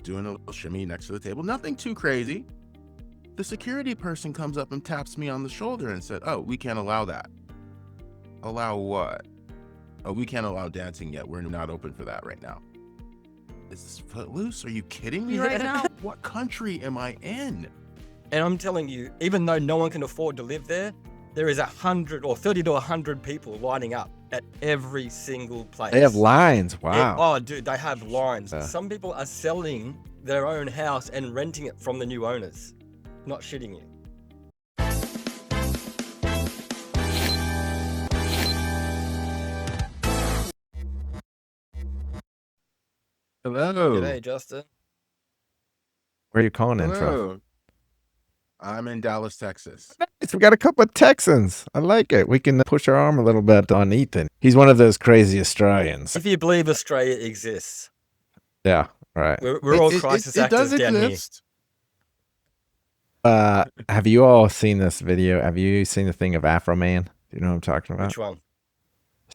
doing a little shimmy next to the table. Nothing too crazy. The security person comes up and taps me on the shoulder and said, "Oh, we can't allow that." Allow what? "Oh, we can't allow dancing yet. We're not open for that right now." Is this Footloose? Are you kidding me right now? What country am I in? And I'm telling you, even though no one can afford to live there, there is 100 or 30 to 100 people lining up at every single place. They have lines. Wow. Oh, dude, they have lines. Some people are selling their own house and renting it from the new owners. Not shitting you. Hello. G'day, Justin. Where are you calling in from? Hello. I'm in Dallas, Texas. Nice. We got a couple of Texans. I like it. We can push our arm a little bit on Ethan. He's one of those crazy Australians. If you believe Australia exists. Yeah, right. We're all crisis actors down exist. here. Have you all seen this video? Have you seen the thing of Afro Man? Do you know what I'm talking about? Which one?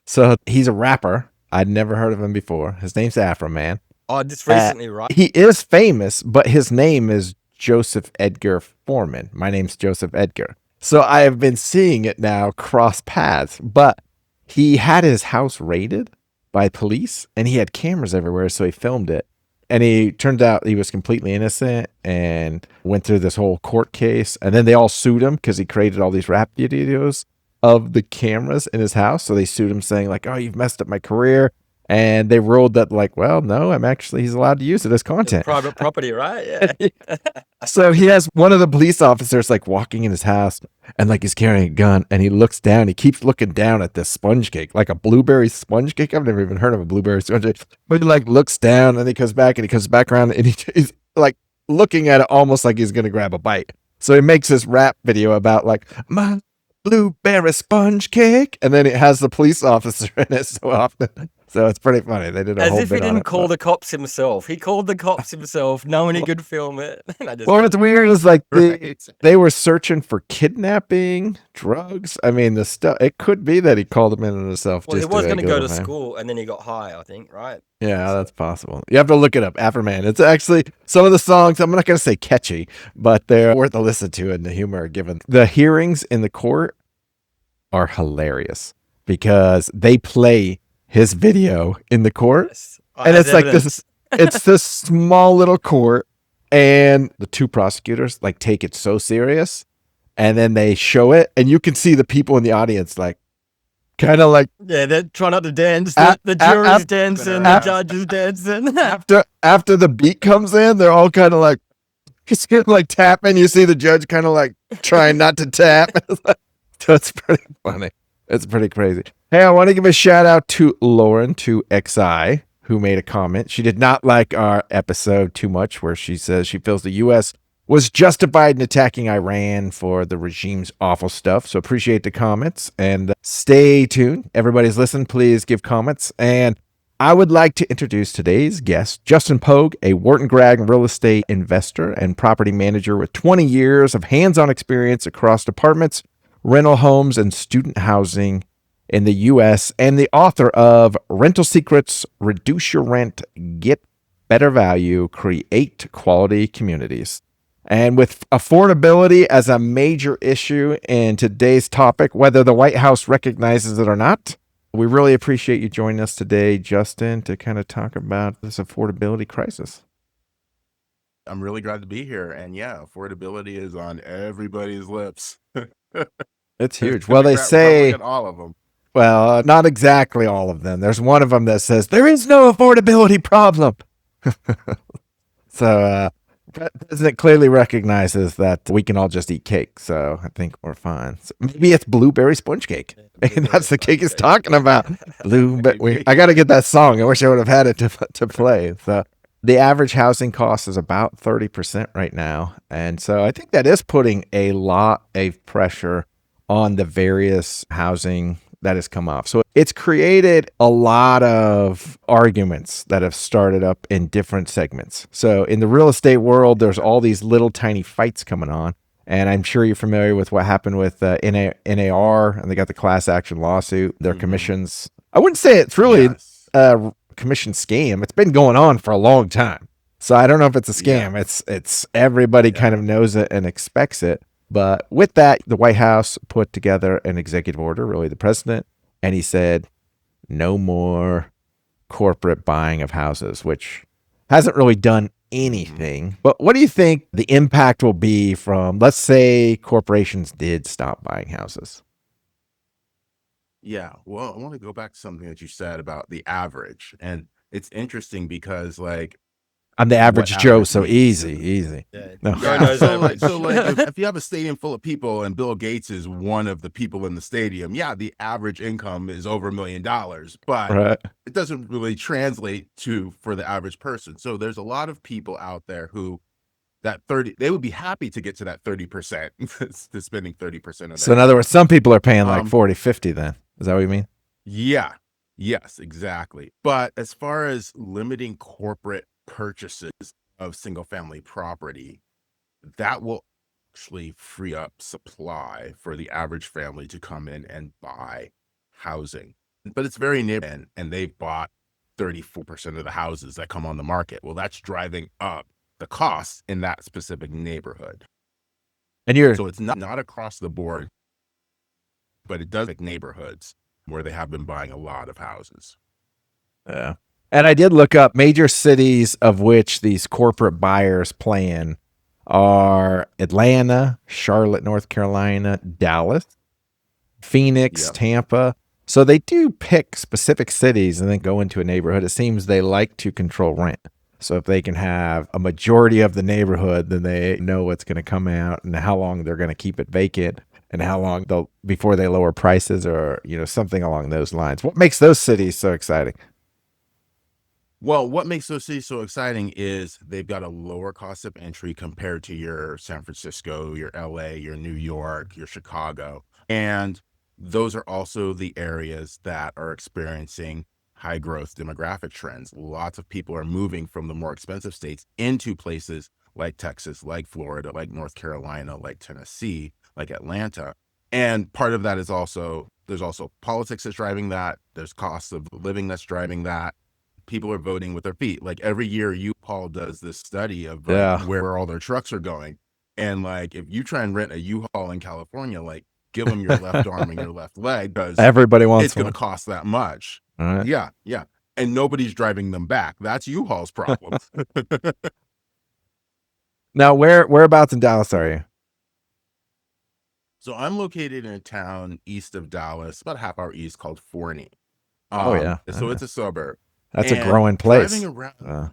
So he's a rapper. I'd never heard of him before. His name's Afro Man. Oh, just recently, right? He is famous, but his name is Joseph Edgar Foreman. My name's Joseph Edgar. So I have been seeing it now cross paths, but he had his house raided by police and he had cameras everywhere. So he filmed it and he turned out he was completely innocent and went through this whole court case. And then they all sued him because he created all these rap videos of the cameras in his house. So they sued him saying like, "Oh, you've messed up my career." And they ruled that like, well, no, he's allowed to use it as content. It's private property, right? Yeah. So he has one of the police officers like walking in his house and like he's carrying a gun and he looks down. He keeps looking down at this sponge cake, like a blueberry sponge cake. I've never even heard of a blueberry sponge cake. But he like looks down and he comes back around and he's like looking at it almost like he's going to grab a bite. So he makes this rap video about like my blueberry sponge cake. And then it has the police officer in it so often. So it's pretty funny. They did a whole bit on it. As if he didn't call the cops himself. He called the cops himself, knowing he could film it. Well, what's weird is like they were searching for kidnapping, drugs. I mean, the stuff. It could be that he called them in on himself. Well, he was going to go to school, and then he got high, I think, right? Yeah, that's possible. You have to look it up, Afterman. It's actually some of the songs. I'm not going to say catchy, but they're worth a listen to, and the humor given. The hearings in the court are hilarious because they play his video in the court. Yes. And it's like this, it's this small little court and the two prosecutors like take it so serious and then they show it and you can see the people in the audience like kind of like, yeah, they're trying not to dance. The jury's dancing, the judge is dancing. after the beat comes in, they're all kind of like, he's kind of like tapping. You see the judge kind of like trying not to tap. So it's pretty funny. It's pretty crazy. Hey, I want to give a shout out to Lauren, to XI, who made a comment. She did not like our episode too much, where she says she feels the U.S. was justified in attacking Iran for the regime's awful stuff. So appreciate the comments and stay tuned. Everybody's listening. Please give comments. And I would like to introduce today's guest, Justin Pogue, a Wharton grad real estate investor and property manager with 20 years of hands-on experience across departments, rental homes, and student housing in the U.S., and the author of Rental Secrets, Reduce Your Rent, Get Better Value, Create Quality Communities. And with affordability as a major issue in today's topic, whether the White House recognizes it or not, we really appreciate you joining us today, Justin, to kind of talk about this affordability crisis. I'm really glad to be here. And yeah, affordability is on everybody's lips. It's huge. Well, they say all of them. Well, not exactly all of them. There's one of them that says there is no affordability problem. So President clearly recognizes that we can all just eat cake. So I think we're fine. So maybe it's blueberry sponge cake. Maybe that's the cake he's talking about. I got to get that song. I wish I would have had it to play. So the average housing cost is about 30% right now. And so I think that is putting a lot of pressure on the various housing that has come off. So it's created a lot of arguments that have started up in different segments. So in the real estate world, there's all these little tiny fights coming on. And I'm sure you're familiar with what happened with NAR, and they got the class action lawsuit, their commissions. I wouldn't say it's really a commission scam. It's been going on for a long time. So I don't know if it's a Yeah. scam. It's everybody kind of knows it and expects it. But with that, the White House put together an executive order, really the president, and he said no more corporate buying of houses, which hasn't really done anything. But what do you think the impact will be from, let's say, corporations did stop buying houses? Yeah. Well, I want to go back to something that you said about the average. And it's interesting because like I'm the what average Joe, average so means. easy. Yeah. No. Joe Yeah. knows So like, average. if you have a stadium full of people and Bill Gates is one of the people in the stadium, yeah, the average income is over $1 million, but Right. it doesn't really translate to for the average person. So there's a lot of people out there who they would be happy to get to that 30% to spending 30% of So their in other words, income. some people are paying like Um, 40, 50 then. Is that what you mean? yeah. Yes, exactly. But as far as limiting corporate purchases of single family property, that will actually free up supply for the average family to come in and buy housing. But it's very neighborhood, and they've bought 34% of the houses that come on the market. Well, that's driving up the costs in that specific neighborhood. And you're So it's not across the board, but it does like neighborhoods where they have been buying a lot of houses. Yeah. And I did look up major cities of which these corporate buyers play in are Atlanta, Charlotte, North Carolina, Dallas, Phoenix, Yep. Tampa. So they do pick specific cities and then go into a neighborhood. It seems they like to control rent. So if they can have a majority of the neighborhood, then they know what's going to come out and how long they're going to keep it vacant and how long they'll before they lower prices or, something along those lines. What makes those cities so exciting? Well, what makes those cities so exciting is they've got a lower cost of entry compared to your San Francisco, your LA, your New York, your Chicago. And those are also the areas that are experiencing high growth demographic trends. Lots of people are moving from the more expensive states into places like Texas, like Florida, like North Carolina, like Tennessee, like Atlanta. And part of that is there's also politics that's driving that. There's cost of living that's driving that. People are voting with their feet. Like every year, U-Haul does this study of like Yeah. where all their trucks are going. And like, if you try and rent a U-Haul in California, like give them your left arm and your left leg because Everybody it's wants going one. to cost that much. All right. Yeah. Yeah. And nobody's driving them back. That's U-Haul's problem. Now, whereabouts in Dallas are you? So I'm located in a town east of Dallas, about a half hour east called Forney. Oh, yeah. So it's a suburb. That's a And growing place. driving around,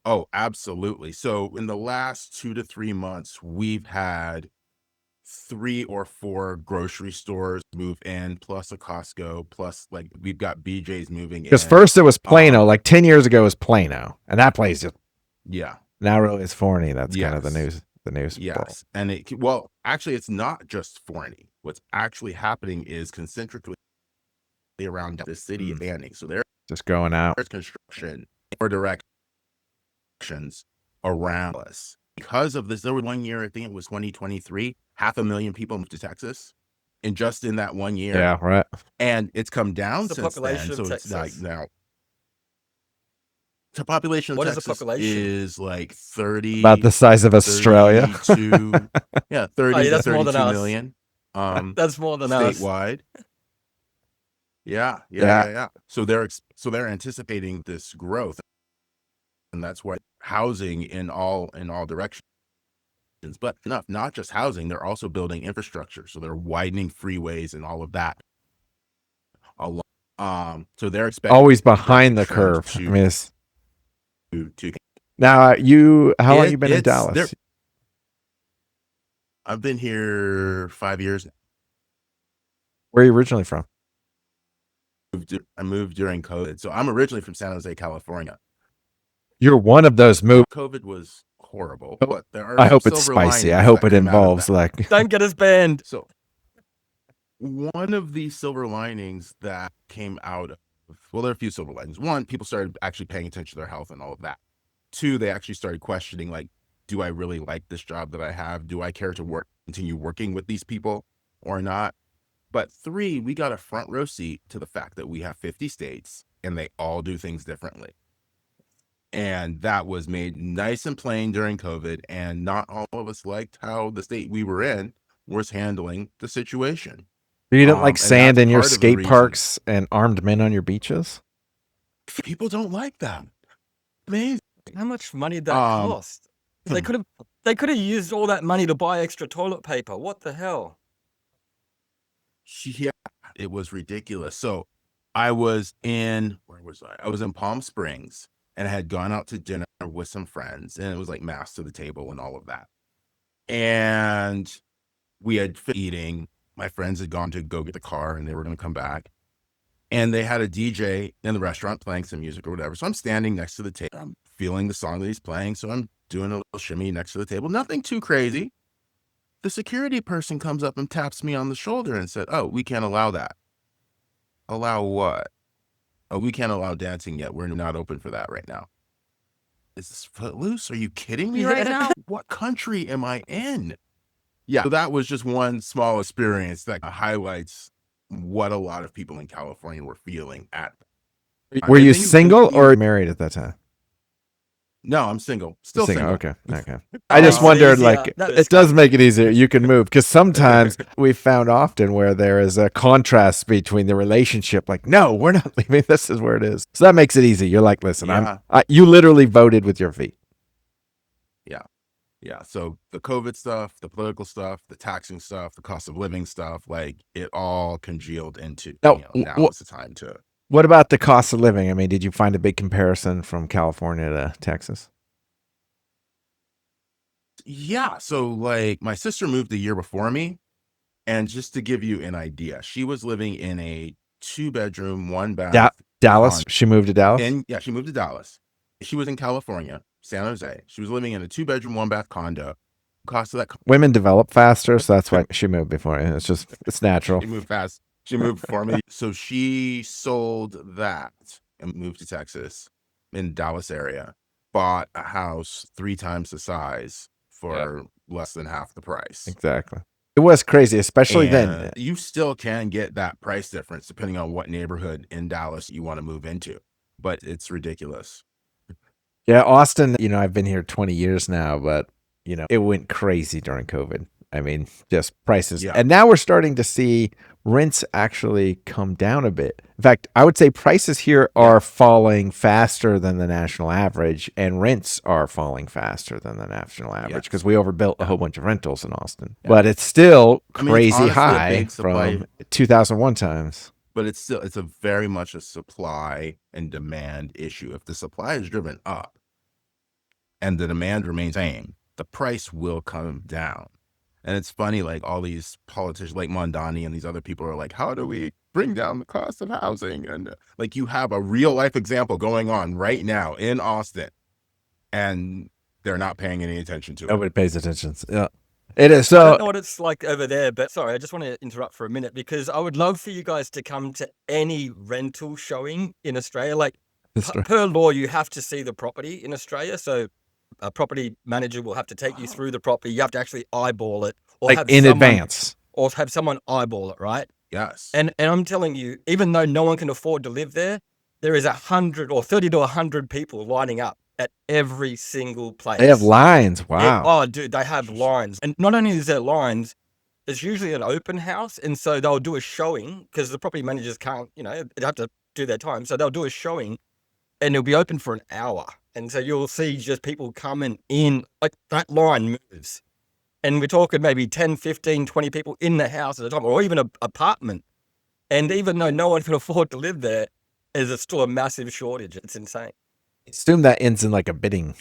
oh, absolutely. So in the last 2 to 3 months, we've had 3 or 4 grocery stores move in, plus a Costco, plus like we've got BJ's moving in. Because first it was Plano, like 10 years ago it was Plano, and that place just Yeah. now really is Forney. That's kind of the Yes. news. Yes. And well, actually, it's not just Forney. What's actually happening is concentrically around the city of Banning. So there's Just going out. construction or directions around us. Because of this, there was 1 year, I think it was 2023, 500,000 people moved to Texas. And just in that 1 year. Yeah, right. And it's come down What's the since population then. of So it's like Texas? now. The population of What is the Texas population? is like 30. About the size of Australia. 32, yeah, 30 to that's more 32 than us. million. That's more than us. Statewide. Yeah. So they're anticipating this growth, and that's why housing in all directions. But not just housing, they're also building infrastructure. So they're widening freeways and all of that. So they're expecting Always behind the trend curve. I mean, it's, to now how long you been in Dallas? I've been here 5 years. Where are you originally from? I moved during COVID. So I'm originally from San Jose, California. You're one of those moves. COVID was horrible, Oh, but there are I hope some it's silver spicy. I linings hope that it come out of involves that. like Don't get us banned. So one of the silver linings that came out of, well, there are a few silver linings. One, people started actually paying attention to their health and all of that. 2, they actually started questioning, like, do I really like this job that I have? Do I care to continue working with these people or not? But 3, we got a front row seat to the fact that we have 50 states and they all do things differently. And that was made nice and plain during COVID. And not all of us liked how the state we were in was handling the situation. You didn't like And sand that's in your part of the skate reason parks and armed men on your beaches? people don't like that. Amazing. How much money did that Um, cost? They could have used all that money to buy extra toilet paper. What the hell? Yeah, it was ridiculous. So I was in, where was I? I was in Palm Springs, and I had gone out to dinner with some friends, and it was like mass to the table and all of that. And we had eating. My friends had gone to go get the car, and they were going to come back. And they had a DJ in the restaurant playing some music or whatever. So I'm standing next to the table. I'm feeling the song that he's playing. So I'm doing a little shimmy next to the table. Nothing too crazy. The security person comes up and taps me on the shoulder and said, "Oh, we can't allow that." Allow what? "Oh, we can't allow dancing yet. We're not open for that right now." Is this Footloose? Are you kidding me right now? What country am I in? Yeah, so that was just one small experience that highlights what a lot of people in California were feeling at. Were And you then single or married at that time? No, I'm single. Still single. Okay. I just Oh, wondered, easy. like, That it is does make it easier. You can move, because sometimes we found often where there is a contrast between the relationship. Like, no, we're not leaving. This is where it is. So that makes it easy. You're like, listen, Yeah. you literally voted with your feet. Yeah. So the COVID stuff, the political stuff, the taxing stuff, the cost of living stuff, like it all congealed into, Now, now is the time to. What about the cost of living? I mean, did you find a big comparison from California to Texas? Yeah. So like my sister moved the year before me. And just to give you an idea, she was living in a 2-bedroom, 1-bath. Dallas? She moved to Dallas? She moved to Dallas. She was in California, San Jose. She was living in a 2-bedroom, 1-bath condo. Cost of that. Women develop faster, so that's why she moved before you. It's natural. She moved fast. She moved before me. So she sold that and moved to Texas in Dallas area, bought a house 3 times the size for less than half the price. Exactly. It was crazy, especially then. You still can get that price difference depending on what neighborhood in Dallas you want to move into, but it's ridiculous. Yeah, Austin, I've been here 20 years now, but, it went crazy during COVID. I mean, just prices. Yeah. And now we're starting to see rents actually come down a bit. In fact, I would say prices here are falling faster than the national average, and rents are falling faster than the national average because we overbuilt a whole bunch of rentals in Austin. Yeah. But it's still crazy honestly high from 2001 times. But it's a very much a supply and demand issue. If the supply is driven up and the demand remains the same, the price will come down. And it's funny, like all these politicians like Mondani and these other people are like, how do we bring down the cost of housing? And like you have a real life example going on right now in Austin, and they're not paying any attention to it. Nobody pays attention. Yeah. It is. So I don't know what it's like over there, but sorry, I just want to interrupt for a minute because I would love for you guys to come to any rental showing in Australia. Like per law, you have to see the property in Australia. So a property manager will have to take you through the property. You have to actually eyeball it, or like have in advance, or have someone eyeball it, right? Yes. And I'm telling you, even though no one can afford to live there, there is 100 or 30 to 100 people lining up at every single place. They have lines. Wow. Oh, dude, they have lines. And not only is there lines, it's usually an open house. And so they'll do a showing because the property managers can't, they have to do their time. So they'll do a showing and it'll be open for an hour. And so you'll see just people coming in, like that line moves. And we're talking maybe 10, 15, 20 people in the house at a time, or even an apartment. And even though no one can afford to live there, there's still a massive shortage. It's insane. Assume that ends in like a bidding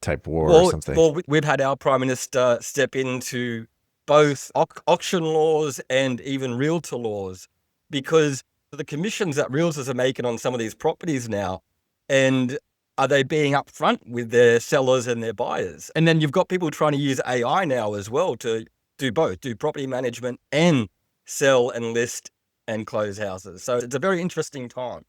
type war or something. Well, we've had our Prime Minister step into both auction laws and even realtor laws because of the commissions that realtors are making on some of these properties now. And are they being upfront with their sellers and their buyers? And then you've got people trying to use AI now as well to do both, do property management and sell and list and close houses. So it's a very interesting time.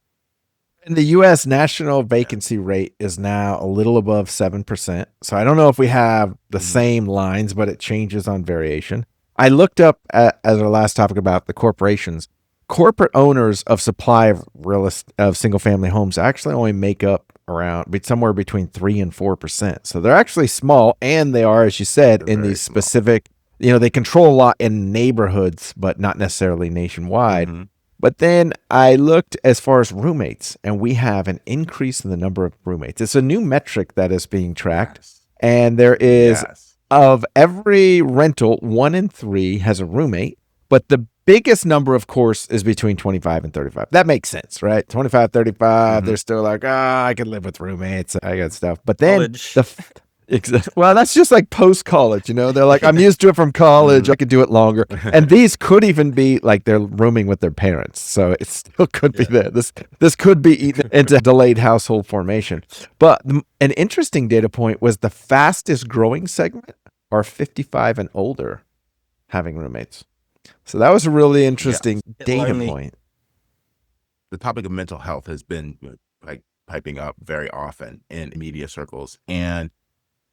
And the U.S. national vacancy rate is now a little above 7%. So I don't know if we have the same lines, but it changes on variation. I looked up as our last topic about the corporations. Corporate owners of supply of single family homes actually only make up around somewhere between 3 and 4%. So they're actually small, and they are, as you said, They're in very these small. specific, they control a lot in neighborhoods, but not necessarily nationwide. Mhm. But then I looked as far as roommates, and we have an increase in the number of roommates. It's a new metric that is being tracked. Yes. And there is, Yes. of every rental, 1 in 3 has a roommate. But the biggest number, of course, is between 25 and 35. That makes sense, right? 25, 35, Mhm. they're still like, I can live with roommates. I got stuff. But then College. well, that's just like post-college, They're like, I'm used to it from college. I could do it longer. And these could even be like they're rooming with their parents. So it still could be there. This could be eaten into delayed household formation. But an interesting data point was the fastest growing segment are 55 and older having roommates. So that was a really interesting data Lonely. point. The topic of mental health has been like piping up very often in media circles, and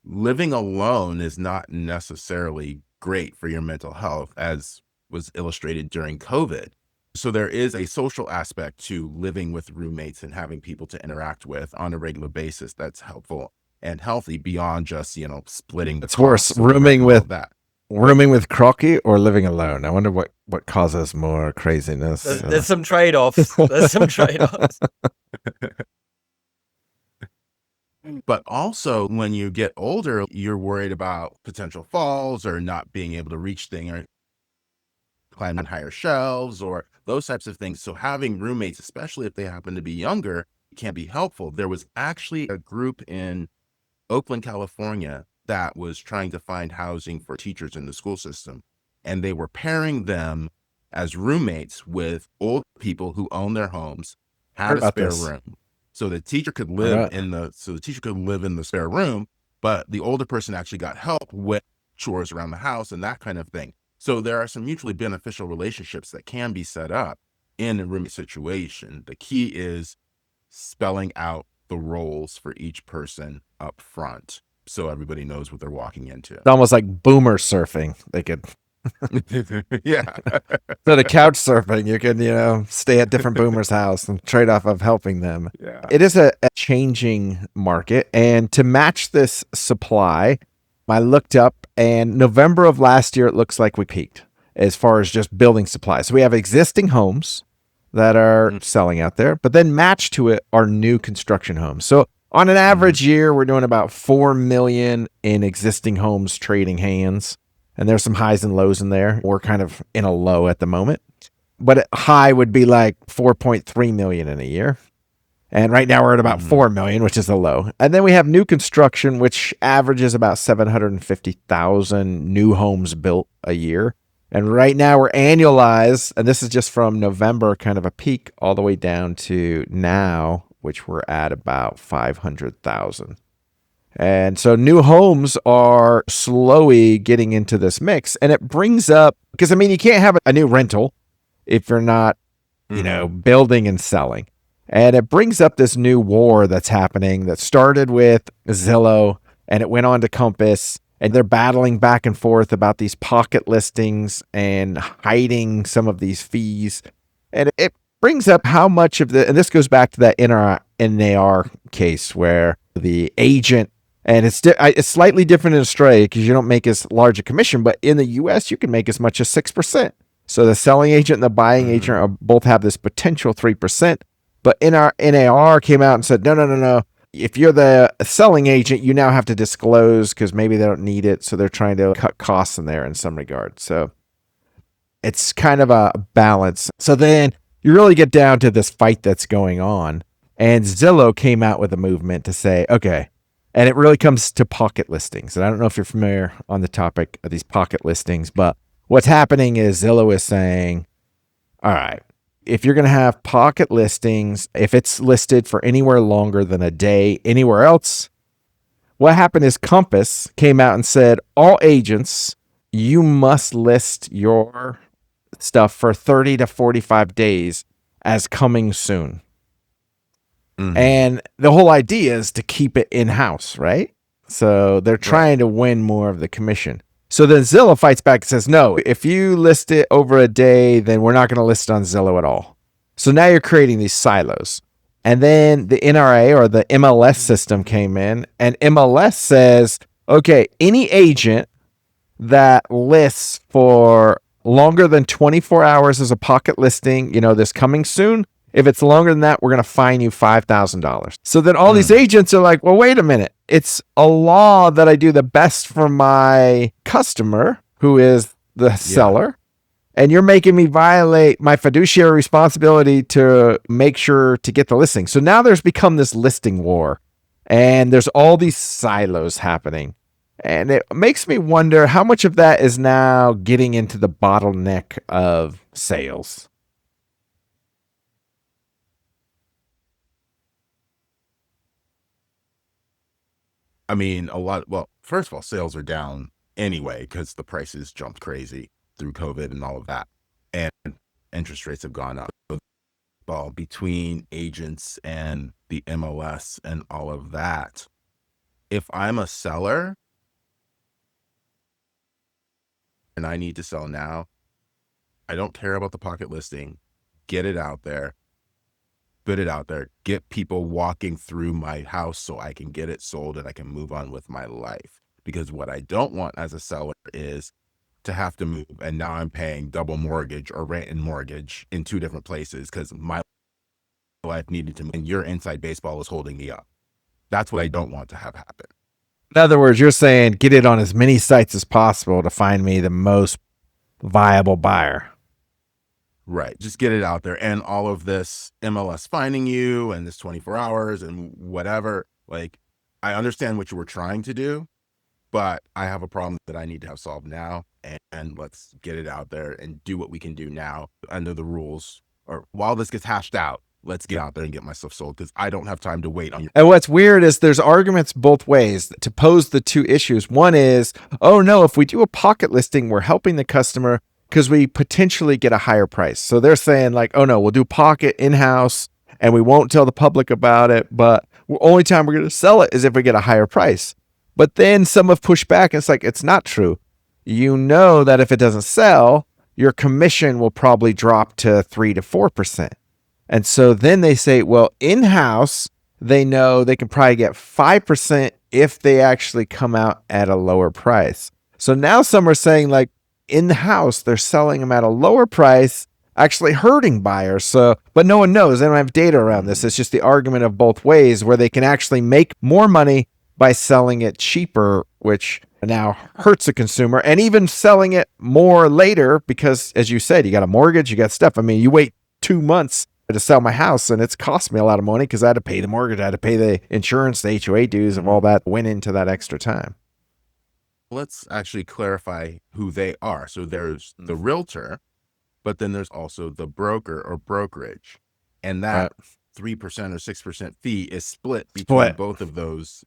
living alone is not necessarily great for your mental health, as was illustrated during COVID. So there is a social aspect to living with roommates and having people to interact with on a regular basis that's helpful and healthy beyond just, splitting the It's worse, costs of the rent rooming and all with of that. rooming with Crocky or living alone. I wonder what causes more craziness. There's some trade-offs. There's some trade-offs. But also, when you get older, you're worried about potential falls or not being able to reach things or climb on higher shelves or those types of things. So having roommates, especially if they happen to be younger, can be helpful. There was actually a group in Oakland, California, that was trying to find housing for teachers in the school system. And they were pairing them as roommates with old people who own their homes, had Heard a about spare this. room. So the teacher could live Alright. in the spare room, but the older person actually got help with chores around the house and that kind of thing. So there are some mutually beneficial relationships that can be set up in a roommate situation. The key is spelling out the roles for each person up front so everybody knows what they're walking into. It's almost like boomer surfing. They could, Yeah. instead of couch surfing, you can, stay at different boomers' house and trade off of helping them. Yeah. It is a changing market. And to match this supply, I looked up, and November of last year, it looks like we peaked as far as just building supply. So we have existing homes that are selling out there, but then matched to it are new construction homes. So on an average year, we're doing about 4 million in existing homes trading hands. And there's some highs and lows in there. We're kind of in a low at the moment. But a high would be like 4.3 million in a year. And right now we're at about 4 million, which is a low. And then we have new construction, which averages about 750,000 new homes built a year. And right now we're annualized, and this is just from November, kind of a peak, all the way down to now, which we're at about 500,000. And so new homes are slowly getting into this mix. And it brings up, because you can't have a new rental if you're not, building and selling. And it brings up this new war that's happening that started with Zillow and it went on to Compass. And they're battling back and forth about these pocket listings and hiding some of these fees. And it brings up how much of and this goes back to that NAR case where the agent, and it's slightly different in Australia because you don't make as large a commission, but in the US, you can make as much as 6%. So the selling agent and the buying agent both have this potential 3%. But NAR came out and said, no. If you're the selling agent, you now have to disclose because maybe they don't need it. So they're trying to cut costs in there in some regard. So it's kind of a balance. So then you really get down to this fight that's going on. And Zillow came out with a movement to say, okay, and it really comes to pocket listings. And I don't know if you're familiar on the topic of these pocket listings, but what's happening is Zillow is saying, all right, if you're going to have pocket listings, if it's listed for anywhere longer than a day anywhere else, what happened is Compass came out and said, all agents, you must list your stuff for 30 to 45 days as coming soon. And the whole idea is to keep it in-house, right? So they're trying to win more of the commission. So then Zillow fights back and says, no, if you list it over a day, then we're not going to list it on Zillow at all. So now you're creating these silos. And then the NRA or the MLS system came in, and MLS says, okay, any agent that lists for longer than 24 hours as a pocket listing, this coming soon, if it's longer than that, we're going to fine you $5,000. So then all these agents are like, well, wait a minute. It's a law that I do the best for my customer, who is the seller. And you're making me violate my fiduciary responsibility to make sure to get the listing. So now there's become this listing war, and there's all these silos happening. And it makes me wonder how much of that is now getting into the bottleneck of sales. I mean, well, first of all, sales are down anyway because the prices jumped crazy through COVID and all of that. And interest rates have gone up. Well, between agents and the MLS and all of that, if I'm a seller and I need to sell now, I don't care about the pocket listing. Get it out there. Put it out there. Get people walking through my house so I can get it sold and I can move on with my life. Because what I don't want as a seller is to have to move and now I'm paying double mortgage or rent and mortgage in two different places because my life needed to move and your inside baseball is holding me up. That's what I don't want to have happen. In other words, you're saying get it on as many sites as possible to find me the most viable buyer. Right. Just get it out there. And all of this MLS finding you and this 24 hours and whatever, like, I understand what you were trying to do, but I have a problem that I need to have solved now. And let's get it out there and do what we can do now under the rules. Or while this gets hashed out, let's get out there and get my stuff sold because I don't have time to wait on you. And what's weird is there's arguments both ways to pose the two issues. One is, oh no, if we do a pocket listing, we're helping the customer because we potentially get a higher price. So they're saying like, oh no, we'll do pocket in-house and we won't tell the public about it, but the only time we're going to sell it is if we get a higher price. But then some have pushed back and it's like, it's not true. You know that if it doesn't sell, your commission will probably drop to 3 to 4%. And so then they say, well, in-house, they know they can probably get 5% if they actually come out at a lower price. So now some are saying like in-house, they're selling them at a lower price, actually hurting buyers. So, but no one knows. They don't have data around this. It's just the argument of both ways where they can actually make more money by selling it cheaper, which now hurts the consumer, and even selling it more later because, as you said, you got a mortgage, you got stuff. I mean, you wait 2 months to sell my house and it's cost me a lot of money because I had to pay the mortgage, I had to pay the insurance, the HOA dues, and all that went into that extra time. Let's actually clarify who they are. So there's the realtor, but then there's also the broker or brokerage. And that 3% or 6% fee is split between both of those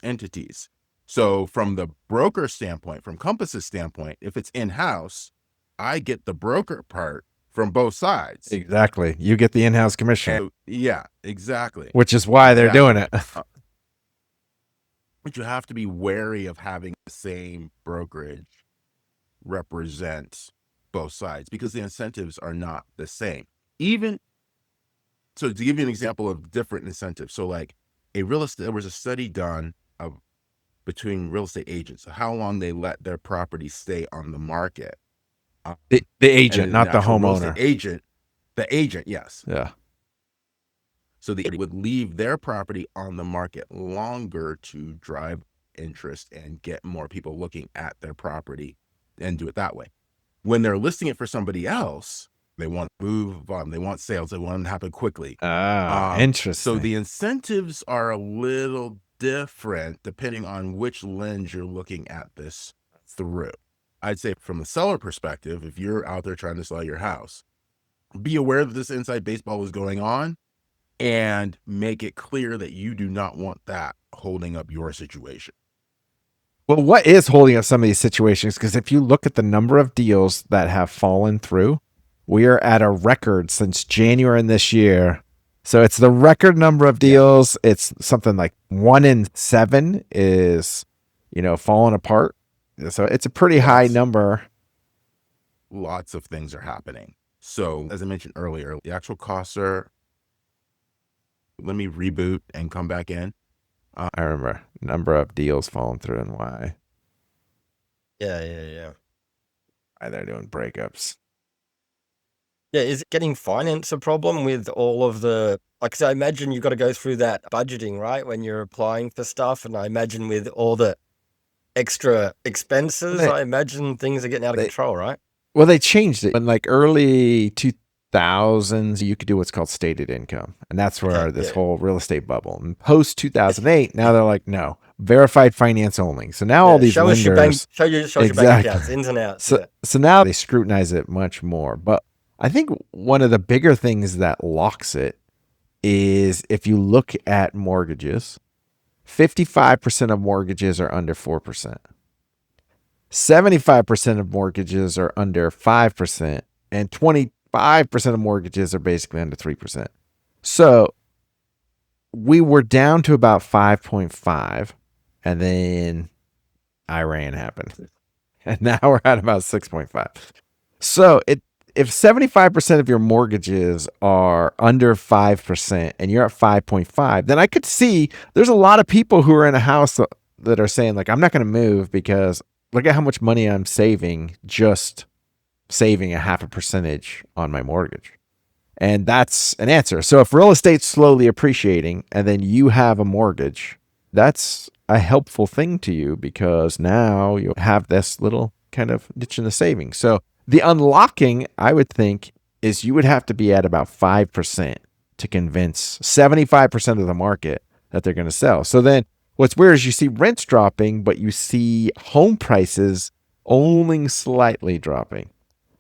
entities. So from the broker standpoint, from Compass's standpoint, if it's in-house, I get the broker part from both sides. Exactly. You get the in-house commission. And, yeah, exactly. Which is why they're doing it. But you have to be wary of having the same brokerage represent both sides because the incentives are not the same. Even so, to give you an example of different incentives. So like there was a study done of between real estate agents, how long they let their property stay on the market. The agent, not the homeowner. The agent, yes. Yeah. So they would leave their property on the market longer to drive interest and get more people looking at their property and do it that way. When they're listing it for somebody else, they want to move on, they want sales, they want them to happen quickly. Interesting. So the incentives are a little different depending on which lens you're looking at this through. I'd say from the seller perspective, if you're out there trying to sell your house, be aware that this inside baseball is going on and make it clear that you do not want that holding up your situation. Well, what is holding up some of these situations? Because if you look at the number of deals that have fallen through, we are at a record since January in this year. So it's the record number of deals. Yeah. It's something like 1 in 7 is, falling apart. So it's a pretty high number. Lots of things are happening. So as I mentioned earlier, the actual costs are let me reboot and come back in. I remember number of deals falling through and why Yeah. they're doing breakups. Yeah, is getting finance a problem with all of the, like, so I imagine you've got to go through that budgeting, right, when you're applying for stuff, and I imagine with all the extra expenses, I imagine things are getting out of control, right? Well, they changed it in like early 2000s. You could do what's called stated income, and that's where this whole real estate bubble. And post 2008, now they're like, no, verified finance only. So now all these show lenders, us your bank accounts, ins and outs. So now they scrutinize it much more. But I think one of the bigger things that locks it is if you look at mortgages, 55% of mortgages are under 4%. 75% of mortgages are under 5%, and 25% of mortgages are basically under 3%. So we were down to about 5.5, and then Iran happened. And now we're at about 6.5. So if 75% of your mortgages are under 5% and you're at 5.5, then I could see there's a lot of people who are in a house that are saying, like, I'm not going to move because look at how much money I'm saving, just saving a 0.5% on my mortgage. And that's an answer. So if real estate's slowly appreciating and then you have a mortgage, that's a helpful thing to you because now you have this little kind of niche in the savings. So the unlocking, I would think, is you would have to be at about 5% to convince 75% of the market that they're going to sell. So then what's weird is you see rents dropping, but you see home prices only slightly dropping.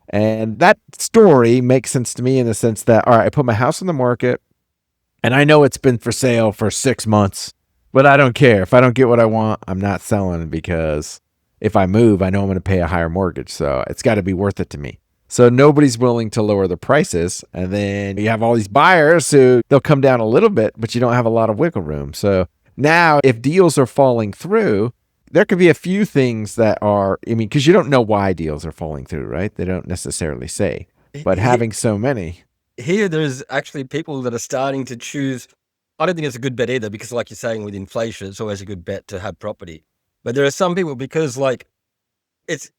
And that story makes sense to me in the sense that, all right, I put my house on the market and I know it's been for sale for 6 months, but I don't care. If I don't get what I want, I'm not selling because if I move, I know I'm going to pay a higher mortgage. So it's got to be worth it to me. So nobody's willing to lower the prices. And then you have all these buyers who they'll come down a little bit, but you don't have a lot of wiggle room. So now if deals are falling through, there could be a few things that are, I mean, because you don't know why deals are falling through, right? They don't necessarily say, but having so many. Here, there's actually people that are starting to choose. I don't think it's a good bet either because, like you're saying, with inflation, it's always a good bet to have property. But there are some people because, like, it's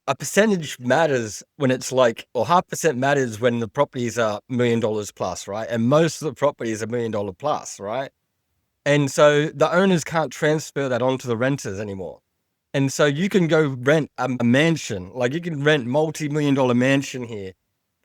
a percentage matters when it's like, or 0.5% matters when the properties are $1 million plus, right? And most of the properties are $1 million plus, right? And so the owners can't transfer that onto the renters anymore. And so you can go rent a mansion, like you can rent multi-million-dollar mansion here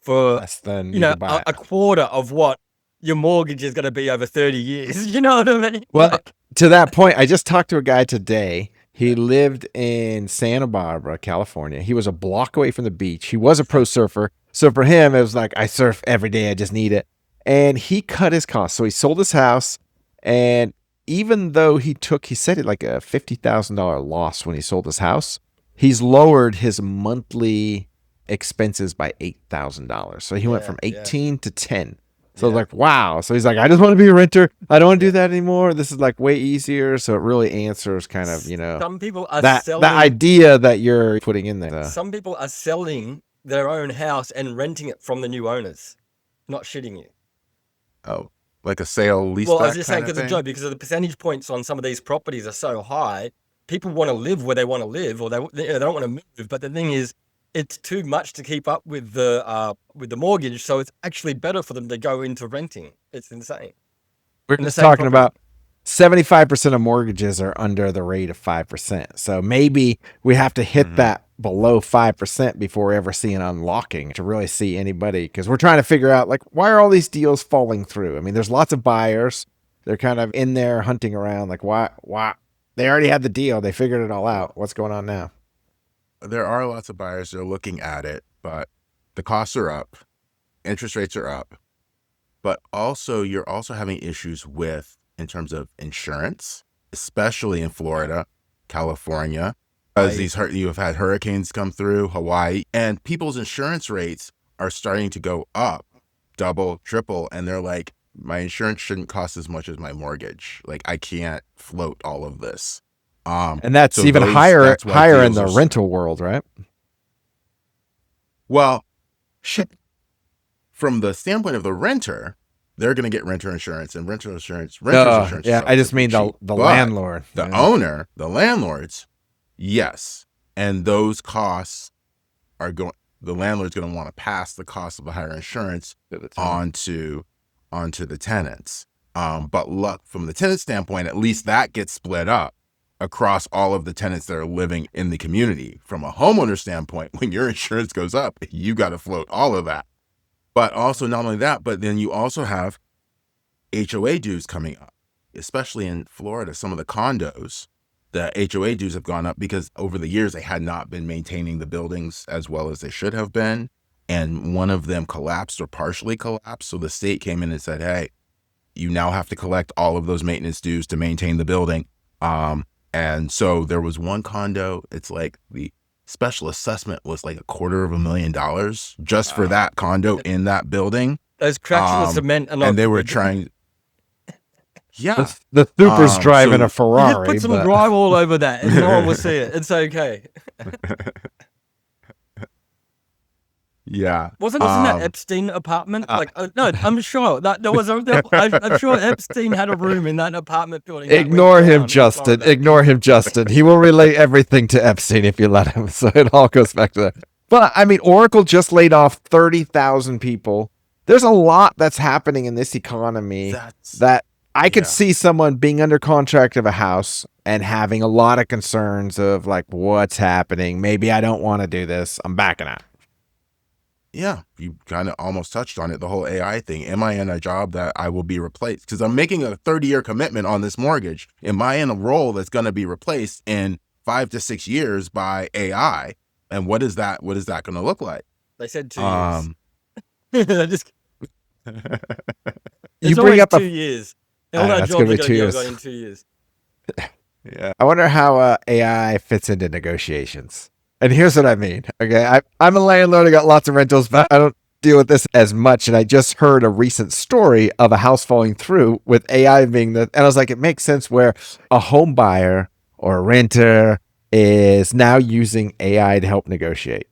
for Less than a quarter of what your mortgage is going to be over 30 years. You know what I mean? Well, to that point, I just talked to a guy today. He lived in Santa Barbara, California. He was a block away from the beach. He was a pro surfer. So for him, it was like, I surf every day. I just need it. And he cut his costs. So he sold his house. And even though he said it like a $50,000 loss when he sold his house, he's lowered his monthly expenses by $8,000. So he went from 18 to 10. So like, wow. So he's like, I just want to be a renter. I don't want to do that anymore. This is like way easier. So it really answers kind of, some people are that idea that you're putting in there. Some people are selling their own house and renting it from the new owners. Not shitting you. Oh, like a sale leaseback. Well, I was just saying because of Joe, because of the percentage points on some of these properties are so high, people want to live where they want to live, or they don't want to move. But the thing is, it's too much to keep up with the mortgage, so it's actually better for them to go into renting. It's insane. We're just talking about 75% of mortgages are under the rate of 5%. So maybe we have to hit that below 5% before we ever see an unlocking to really see anybody, because we're trying to figure out, like, why are all these deals falling through? I mean, there's lots of buyers. They're kind of in there hunting around, like, why? They already had the deal. They figured it all out. What's going on now? There are lots of buyers that are looking at it, but the costs are up, interest rates are up, but also you're also having issues with, in terms of insurance, especially in Florida, California, as you have had hurricanes come through, Hawaii, and people's insurance rates are starting to go up, double, triple, and they're like, my insurance shouldn't cost as much as my mortgage. Like, I can't float all of this. And that's even higher in the rental world, right? Well, from the standpoint of the renter, they're going to get renter insurance, and renters insurance. Yeah, is I just mean cheap. the But landlord. the Yeah. owner, the landlords, yes, and those costs are going. The landlord's going to want to pass the cost of the higher insurance onto the tenants. But look, from the tenant standpoint, at least that gets split up across all of the tenants that are living in the community. From a homeowner standpoint, when your insurance goes up, you got to float all of that. But also, not only that, but then you also have HOA dues coming up, especially in Florida. Some of the condos, the HOA dues have gone up because over the years they had not been maintaining the buildings as well as they should have been. And one of them collapsed or partially collapsed. So the state came in and said, hey, you now have to collect all of those maintenance dues to maintain the building. And so there was one condo, it's like the special assessment was like $250,000 just for that condo in that building. Those cracks in the cement are not. And they were trying. Yeah. The super's So driving a You Ferrari. just put some but- drywall over that and no one will see it. It's okay. Yeah. Wasn't that Epstein apartment? No, I'm sure that there was. I'm sure Epstein had a room in that apartment building. that Ignore went down him, in Justin. Florida. Ignore him, Justin. He will relate everything to Epstein if you let him. So it all goes back to that. But I mean, Oracle just laid off 30,000 people. There's a lot that's happening in this economy that I could see someone being under contract of a house and having a lot of concerns of like, what's happening? Maybe I don't want to do this. I'm backing out. Yeah, you kind of almost touched on it, the whole AI thing. Am I in a job that I will be replaced? Because I'm making a 30-year commitment on this mortgage. Am I in a role that's going to be replaced in 5 to 6 years by AI? And what is that going to look like? They said 2 years. Just, You it's bring always up 2 years. All I know, that it's jobs gonna are be going 2 to years. go in 2 years. Yeah. I wonder how AI fits into negotiations. And here's what I mean. Okay, I'm a landlord. I got lots of rentals, but I don't deal with this as much. And I just heard a recent story of a house falling through with AI being and I was like, it makes sense where a home buyer or a renter is now using AI to help negotiate.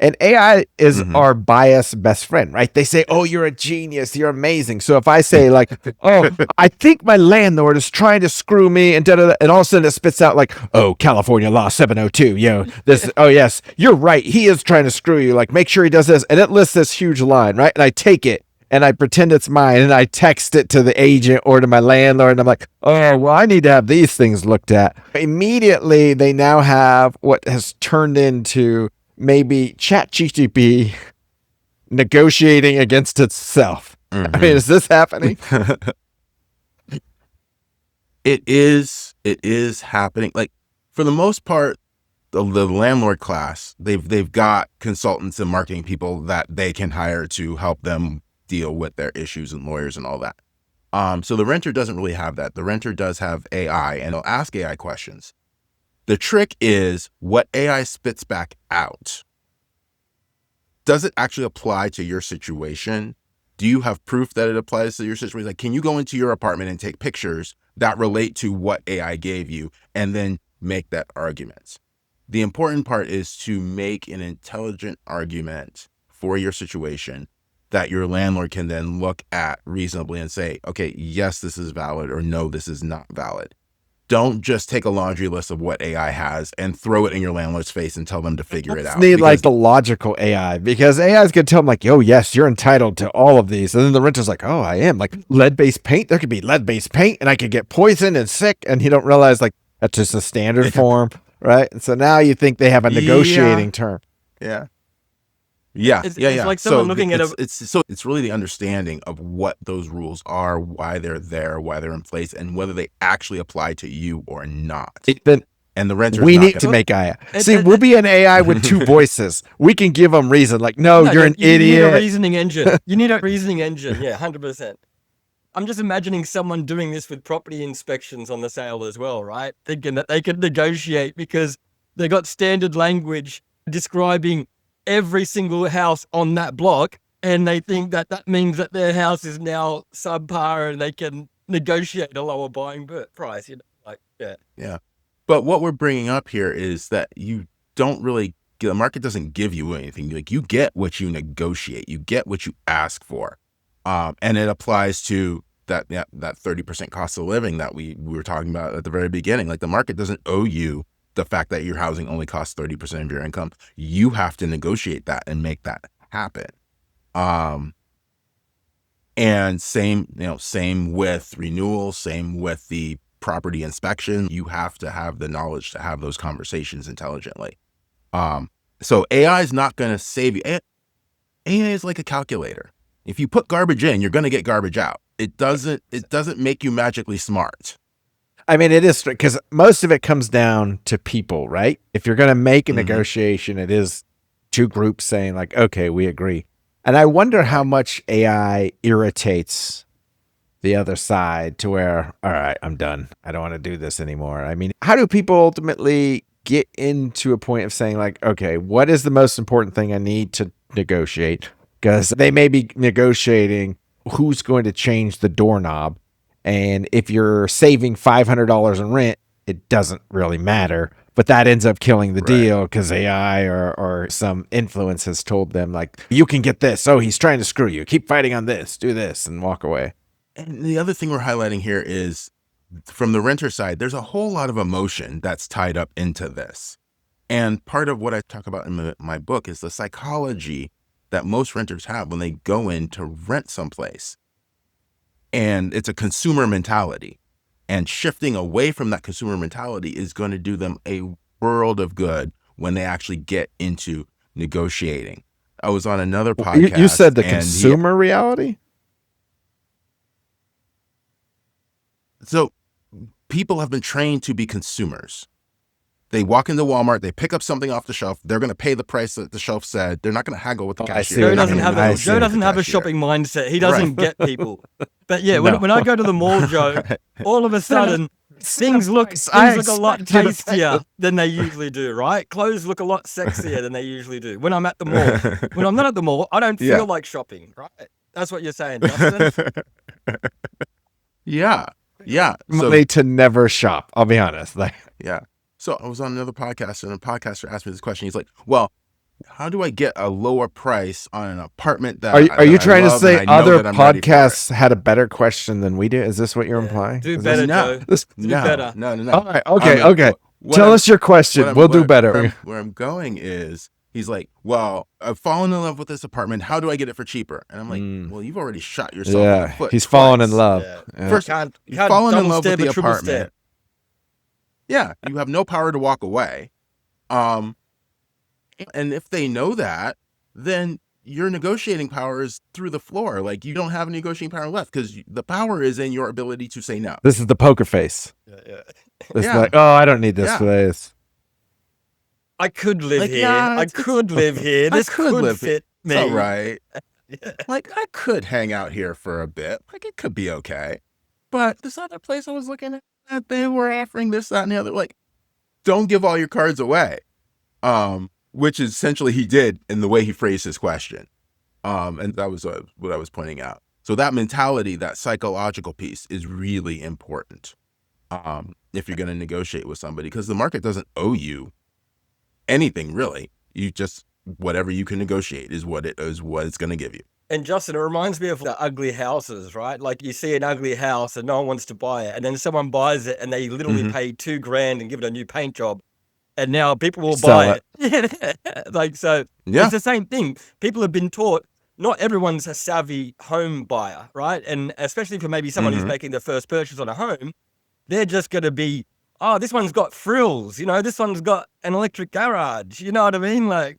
And AI is our biased best friend, right? They say, oh, you're a genius. You're amazing. So if I say like, oh, I think my landlord is trying to screw me and da-da-da, and all of a sudden it spits out like, oh, California law 702, this, oh yes, you're right. He is trying to screw you. Like, make sure he does this. And it lists this huge line, right? And I take it and I pretend it's mine and I text it to the agent or to my landlord. And I'm like, oh, well, I need to have these things looked at. Immediately, they now have what has turned into maybe ChatGPT negotiating against itself. I mean, is this happening? It is happening. Like, for the most part, the landlord class, they've got consultants and marketing people that they can hire to help them deal with their issues and lawyers and all that. So the renter doesn't really have that. The renter does have AI, and they'll ask AI questions. The trick is what AI spits back out. Does it actually apply to your situation? Do you have proof that it applies to your situation? Like, can you go into your apartment and take pictures that relate to what AI gave you and then make that argument? The important part is to make an intelligent argument for your situation that your landlord can then look at reasonably and say, okay, yes, this is valid, or no, this is not valid. Don't just take a laundry list of what AI has and throw it in your landlord's face and tell them to figure it out. Need like the logical AI, because AI is going to tell them like, oh, yes, you're entitled to all of these. And then the renter's like, oh, I am. Like lead-based paint, there could be lead-based paint and I could get poisoned and sick. And you don't realize like that's just a standard form, right? And so now you think they have a negotiating term. Yeah. It's like someone looking at it's really the understanding of what those rules are, why they're there, why they're in place, and whether they actually apply to you or not. And the renter, we need to make AI. See, we'll be an AI with two voices. We can give them reason. Like, no, you're an idiot. You need a reasoning engine. You need a reasoning engine. Yeah, 100%. I'm just imagining someone doing this with property inspections on the sale as well, right? Thinking that they could negotiate because they got standard language describing every single house on that block, and they think that that means that their house is now subpar and they can negotiate a lower buying price. Yeah. But what we're bringing up here is that you don't really, the market doesn't give you anything. Like, you get what you negotiate, you get what you ask for. And it applies to that 30% cost of living that we were talking about at the very beginning. Like the market doesn't owe you the fact that your housing only costs 30% of your income. You have to negotiate that and make that happen. And same with renewal, same with the property inspection. You have to have the knowledge to have those conversations intelligently. So AI is not going to save you. AI is like a calculator. If you put garbage in, you're going to get garbage out. It doesn't make you magically smart. I mean, it is because most of it comes down to people, right? If you're going to make a negotiation, it is two groups saying like, okay, we agree. And I wonder how much AI irritates the other side to where, all right, I'm done. I don't want to do this anymore. I mean, how do people ultimately get into a point of saying like, okay, what is the most important thing I need to negotiate? Because they may be negotiating who's going to change the doorknob. And if you're saving $500 in rent, it doesn't really matter. But that ends up killing the deal because AI or some influence has told them, like, you can get this. Oh, he's trying to screw you. Keep fighting on this. Do this and walk away. And the other thing we're highlighting here is from the renter side, there's a whole lot of emotion that's tied up into this. And part of what I talk about in my book is the psychology that most renters have when they go in to rent someplace. And it's a consumer mentality. And shifting away from that consumer mentality is going to do them a world of good when they actually get into negotiating. I was on another podcast. You said the consumer reality? So people have been trained to be consumers. They walk into Walmart, they pick up something off the shelf. They're going to pay the price that the shelf said. They're not going to haggle with the cashier. Joe doesn't have a shopping mindset. He doesn't get people. But yeah, when I go to the mall, Joe, all of a sudden things look a lot tastier than they usually do, right? Clothes look a lot sexier than they usually do. When I'm at the mall, when I'm not at the mall, I don't feel like shopping, right? That's what you're saying, Justin. Yeah. So, to never shop, I'll be honest. Yeah. So I was on another podcast and a podcaster asked me this question. He's like, well, how do I get a lower price on an apartment that Are you trying to say other podcasts had a better question than we do? Is this what you're implying? Do better, Joe. Do better. No. All right. Okay. Tell us your question. We'll do better. Where I'm going is, he's like, well, I've fallen in love with this apartment. How do I get it for cheaper? And I'm like, well, you've already shot yourself in the foot. He's fallen in love. Yeah. First, you've fallen in love with the apartment. Yeah, you have no power to walk away. And if they know that, then your negotiating power is through the floor. Like, you don't have any negotiating power left because the power is in your ability to say no. This is the poker face. It's like, oh, I don't need this place. I could live here. I could live here. This could fit me. It's all right. Like, I could hang out here for a bit. Like, it could be okay. But this other place I was looking at, they were offering this, that, and the other. Like, don't give all your cards away. Which essentially he did in the way he phrased his question. And that was what I was pointing out. So that mentality, that psychological piece is really important if you're going to negotiate with somebody, because the market doesn't owe you anything, really. You just, whatever you can negotiate is what it's going to give you. And Justin, it reminds me of the ugly houses, right? Like, you see an ugly house and no one wants to buy it. And then someone buys it and they literally pay $2,000 and give it a new paint job. And now people will buy it. Like, so it's the same thing. People have been taught, not everyone's a savvy home buyer, right? And especially for maybe someone who's making their first purchase on a home, they're just going to be, oh, this one's got frills, this one's got an electric garage. You know what I mean? Like,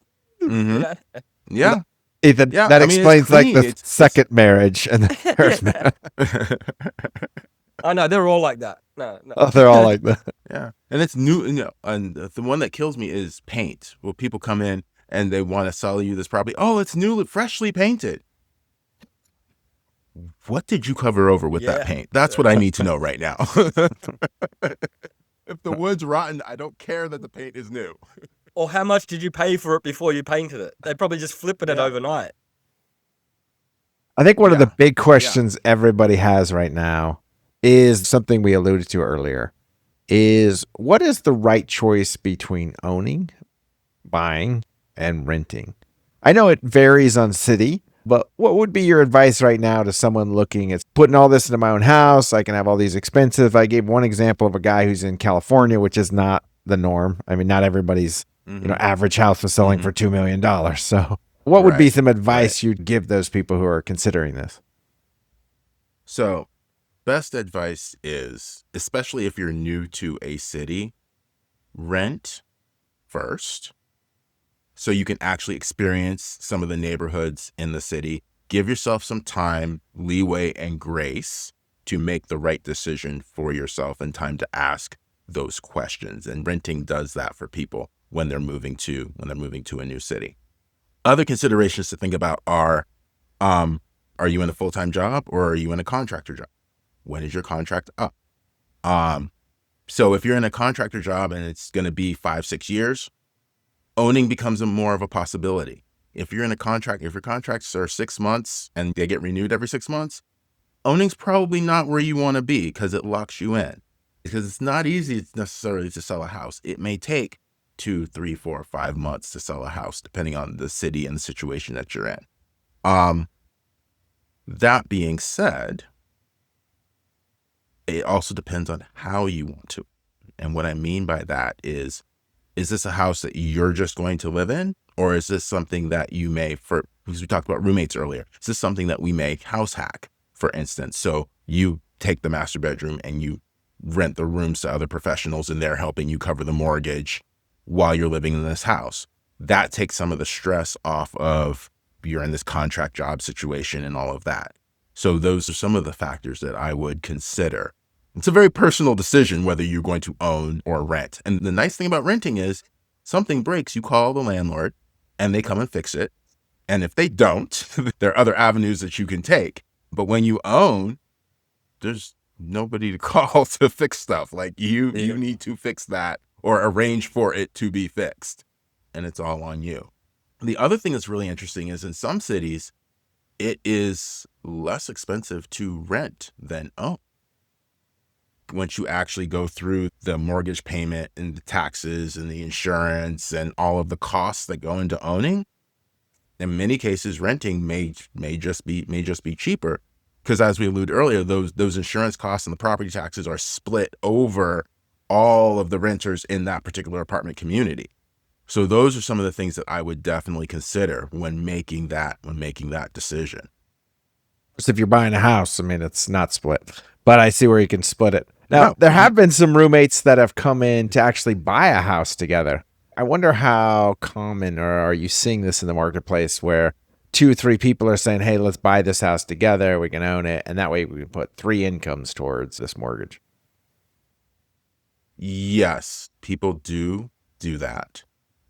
Yeah. Ethan, that explains like the second marriage and the first marriage. Oh, no, they're all like that. No. Oh, they're all like that. Yeah. And it's new, and the one that kills me is paint. Well, people come in and they want to sell you this property. Oh, it's new, freshly painted. What did you cover over with that paint? That's what I need to know right now. If the wood's rotten, I don't care that the paint is new. Or how much did you pay for it before you painted it? They probably just flipping it overnight. I think one of the big questions everybody has right now is something we alluded to earlier, is what is the right choice between owning, buying, and renting? I know it varies on city, But what would be your advice right now to someone looking at putting all this into my own house? I can have all these expenses. I gave one example of a guy who's in California, which is not the norm. I mean, not everybody's, average house was selling for $2 million. So what would be Right, some right. advice you'd give those people who are considering this? So, best advice is, especially if you're new to a city, rent first so you can actually experience some of the neighborhoods in the city. Give yourself some time, leeway, and grace to make the right decision for yourself and time to ask those questions. And renting does that for people when they're moving to a new city. Other considerations to think about are you in a full-time job or are you in a contractor job? When is your contract up? So if you're in a contractor job and it's going to be 5-6 years, owning becomes more of a possibility. If you're in a contract, if your contracts are 6 months and they get renewed every 6 months, owning's probably not where you want to be because it locks you in. Because it's not easy necessarily to sell a house. It may take 2, 3, 4, 5 months to sell a house, depending on the city and the situation that you're in. That being said, it also depends on how you want to. And what I mean by that is this a house that you're just going to live in? Or is this something that you may, because we talked about roommates earlier, is this something that we may house hack, for instance? So you take the master bedroom and you rent the rooms to other professionals and they're helping you cover the mortgage while you're living in this house. That takes some of the stress off of you're in this contract job situation and all of that. So those are some of the factors that I would consider. It's a very personal decision whether you're going to own or rent. And the nice thing about renting is something breaks, you call the landlord and they come and fix it. And if they don't, there are other avenues that you can take. But when you own, there's nobody to call to fix stuff. Like you need to fix that or arrange for it to be fixed. And it's all on you. The other thing that's really interesting is in some cities, it is less expensive to rent than own. Once you actually go through the mortgage payment and the taxes and the insurance and all of the costs that go into owning, in many cases, renting may just be cheaper. Because as we alluded earlier, those insurance costs and the property taxes are split over all of the renters in that particular apartment community. So those are some of the things that I would definitely consider when making that decision. If you're buying a house, I mean, it's not split, but I see where you can split it. Now, No. there have been some roommates that have come in to actually buy a house together. I wonder how common, or are you seeing this in the marketplace where 2 or 3 people are saying, hey, let's buy this house together, we can own it, and that way we can put 3 incomes towards this mortgage? Yes, people do that.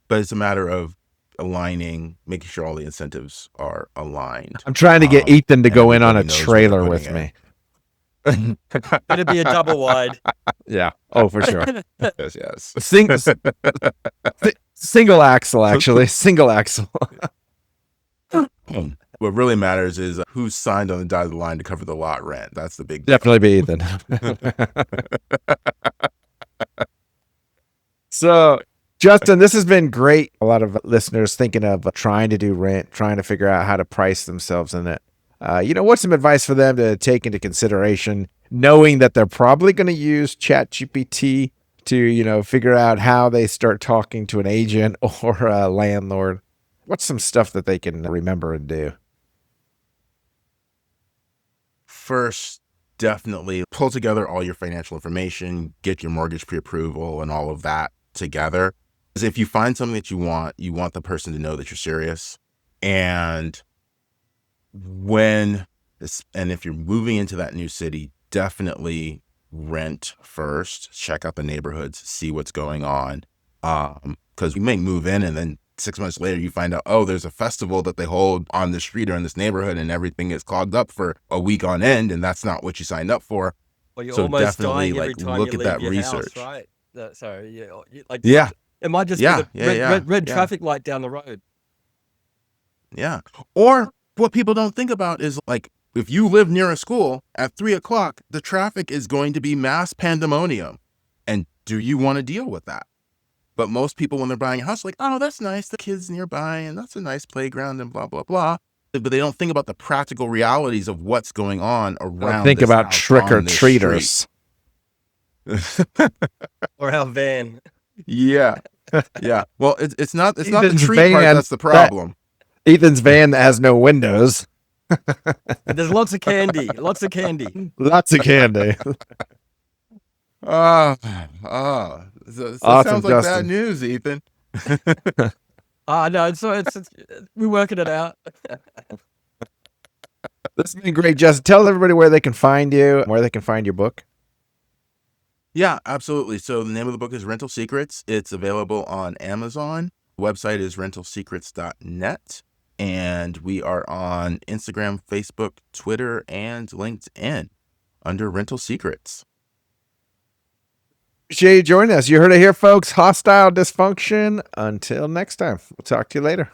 But it's a matter of aligning, making sure all the incentives are aligned. I'm trying to get Ethan to and go in on a everybody knows what they're trailer with putting me. It'd be a double wide. Yeah. Oh, for sure. Yes. Single axle, actually. Single axle. What really matters is who's signed on the dotted line to cover the lot rent. That's the big deal. Definitely be Ethan. So, Justin, this has been great. A lot of listeners thinking of trying to do rent, trying to figure out how to price themselves in it. What's some advice for them to take into consideration, knowing that they're probably going to use ChatGPT to, figure out how they start talking to an agent or a landlord? What's some stuff that they can remember and do? First, definitely pull together all your financial information, get your mortgage pre-approval and all of that together. Because if you find something that you want the person to know that you're serious. And if you're moving into that new city, definitely rent first, check out the neighborhoods, see what's going on. Because you may move in and then 6 months later you find out, oh, there's a festival that they hold on the street or in this neighborhood and everything is clogged up for a week on end, and that's not what you signed up for. Well, you're So almost definitely, dying every like, time look you at leave that your research. house, right? So like Yeah. it might just Yeah, be the yeah, red yeah. traffic light down the road. Yeah. Or what people don't think about is, like, if you live near a school at 3:00, the traffic is going to be mass pandemonium. And do you want to deal with that? But most people, when they're buying a house, are like, oh, that's nice. The kids nearby and that's a nice playground and blah, blah, blah. but they don't think about the practical realities of what's going on around. Think this about house trick or on this street. treaters. Or our van. Yeah, yeah. Well, it's not the Ethan's treat part van, that's the problem. Ethan's van that has no windows. There's lots of candy. Lots of candy. Lots of candy. So Awesome, sounds like bad Justin. news, Ethan. No, it's we're working it out. This has been great, Justin. Tell everybody where they can find you, where they can find your book. Yeah, absolutely. So the name of the book is Rental Secrets. It's available on Amazon. The website is rentalsecrets.net. And we are on Instagram, Facebook, Twitter, and LinkedIn under Rental Secrets. Appreciate you joining us. You heard it here, folks. Hostile Dysfunction. Until next time, we'll talk to you later.